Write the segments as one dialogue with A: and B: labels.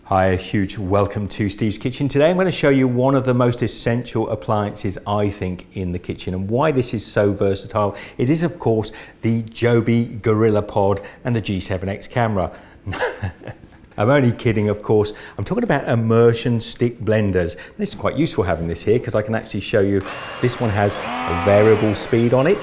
A: Hi, a huge welcome to Steve's Kitchen. Today I'm going to show you one of the most essential appliances I think in the kitchen and why this is so versatile. It is of course the Joby Gorilla Pod and the G7X camera. I'm only kidding, of course. I'm talking about immersion stick blenders. This is quite useful having this here because I can actually show you. This one has a variable speed on it.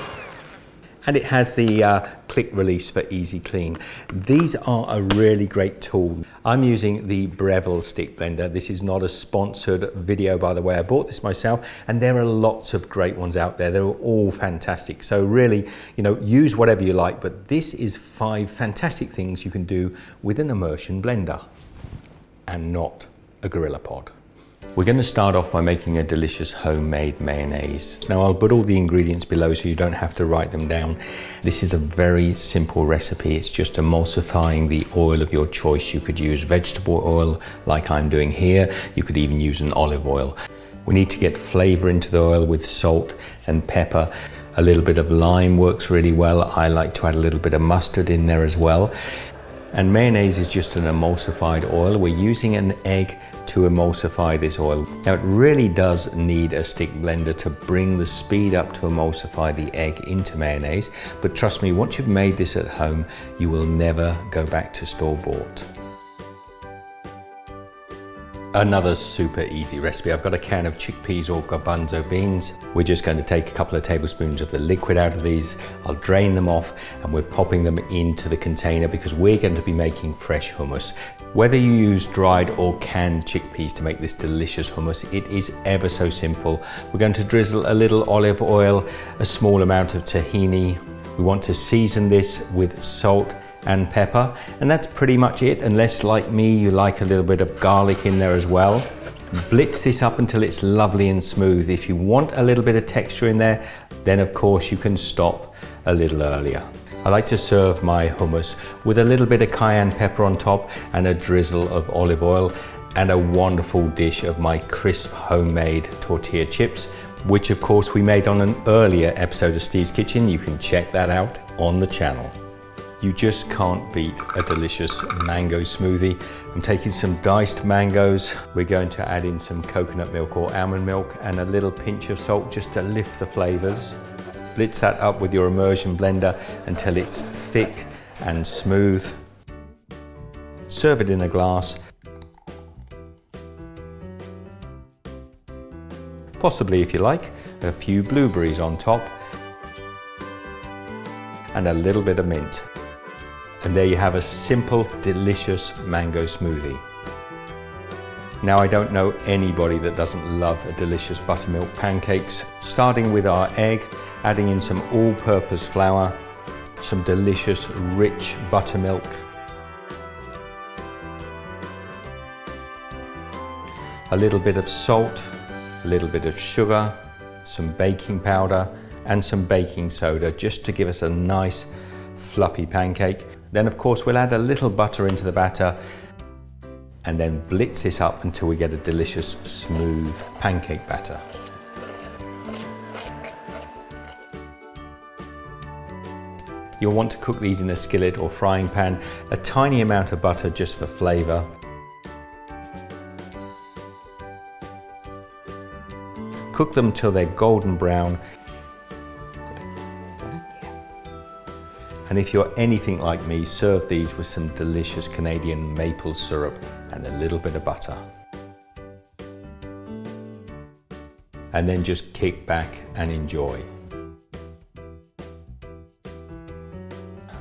A: And it has the click release for easy clean. These are a really great tool. I'm using the Breville stick blender. This is not a sponsored video, by the way. I bought this myself, and there are lots of great ones out there. They're all fantastic. So really, use whatever you like, but this is 5 fantastic things you can do with an immersion blender and not a Gorilla Pod. We're going to start off by making a delicious homemade mayonnaise. Now I'll put all the ingredients below so you don't have to write them down. This is a very simple recipe. It's just emulsifying the oil of your choice. You could use vegetable oil like I'm doing here. You could even use an olive oil. We need to get flavor into the oil with salt and pepper. A little bit of lime works really well. I like to add a little bit of mustard in there as well. And mayonnaise is just an emulsified oil. We're using an egg to emulsify this oil. Now it really does need a stick blender to bring the speed up to emulsify the egg into mayonnaise. But trust me, once you've made this at home, you will never go back to store-bought. Another super easy recipe. I've got a can of chickpeas or garbanzo beans. We're just going to take a couple of tablespoons of the liquid out of these. I'll drain them off and we're popping them into the container because we're going to be making fresh hummus. Whether you use dried or canned chickpeas to make this delicious hummus, it is ever so simple. We're going to drizzle a little olive oil, a small amount of tahini. We want to season this with salt and pepper, and that's pretty much it, unless like me you like a little bit of garlic in there as well. Blitz this up until it's lovely and smooth. If you want a little bit of texture in there, then of course you can stop a little earlier. I like to serve my hummus with a little bit of cayenne pepper on top and a drizzle of olive oil and a wonderful dish of my crisp homemade tortilla chips, which of course we made on an earlier episode of Steve's Kitchen. You can check that out on the channel. You just can't beat a delicious mango smoothie. I'm taking some diced mangoes. We're going to add in some coconut milk or almond milk and a little pinch of salt just to lift the flavors. Blitz that up with your immersion blender until it's thick and smooth. Serve it in a glass. Possibly, if you like, a few blueberries on top and a little bit of mint. And there you have a simple, delicious mango smoothie. Now I don't know anybody that doesn't love a delicious buttermilk pancakes. Starting with our egg, adding in some all-purpose flour, some delicious rich buttermilk, a little bit of salt, a little bit of sugar, some baking powder and some baking soda just to give us a nice fluffy pancake. Then of course we'll add a little butter into the batter and then blitz this up until we get a delicious smooth pancake batter. You'll want to cook these in a skillet or frying pan, a tiny amount of butter just for flavour. Cook them till they're golden brown. And if you're anything like me, serve these with some delicious Canadian maple syrup and a little bit of butter. And then just kick back and enjoy.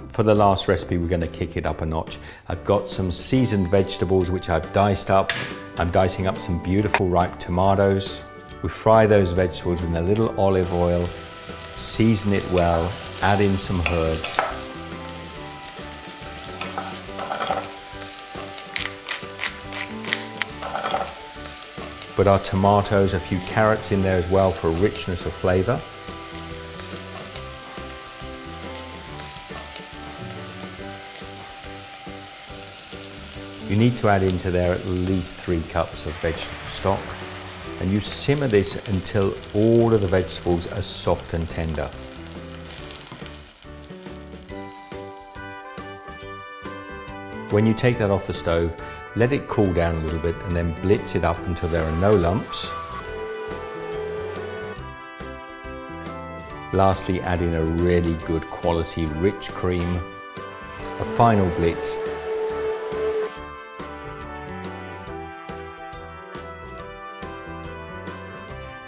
A: For the last recipe, we're going to kick it up a notch. I've got some seasoned vegetables which I've diced up. I'm dicing up some beautiful ripe tomatoes. We fry those vegetables in a little olive oil, season it well, add in some herbs. Put our tomatoes, a few carrots in there as well for richness of flavour. You need to add into there at least 3 cups of vegetable stock. And you simmer this until all of the vegetables are soft and tender. When you take that off the stove, Let it cool down a little bit and then blitz it up until there are no lumps. Lastly, add in a really good quality rich cream, a final blitz.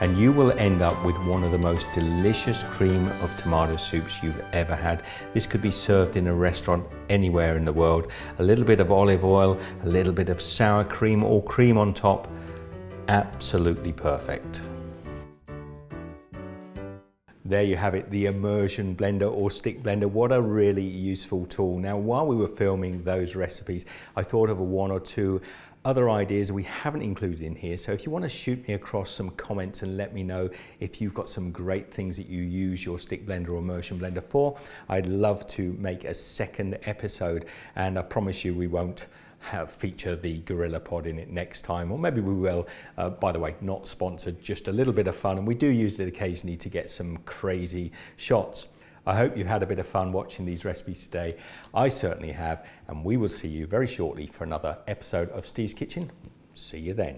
A: And you will end up with one of the most delicious cream of tomato soups you've ever had. This could be served in a restaurant anywhere in the world. A little bit of olive oil, a little bit of sour cream or cream on top. Absolutely perfect. There you have it, the immersion blender or stick blender. What a really useful tool. Now, while we were filming those recipes, I thought of one or two other ideas we haven't included in here. So if you want to shoot me across some comments and let me know if you've got some great things that you use your stick blender or immersion blender for, I'd love to make a second episode, and I promise you we won't feature the Gorilla Pod in it next time, or maybe we will. By the way, not sponsored, just a little bit of fun, and we do use it occasionally to get some crazy shots. I hope you've had a bit of fun watching these recipes today. I certainly have, and we will see you very shortly for another episode of Steve's Kitchen. See you then.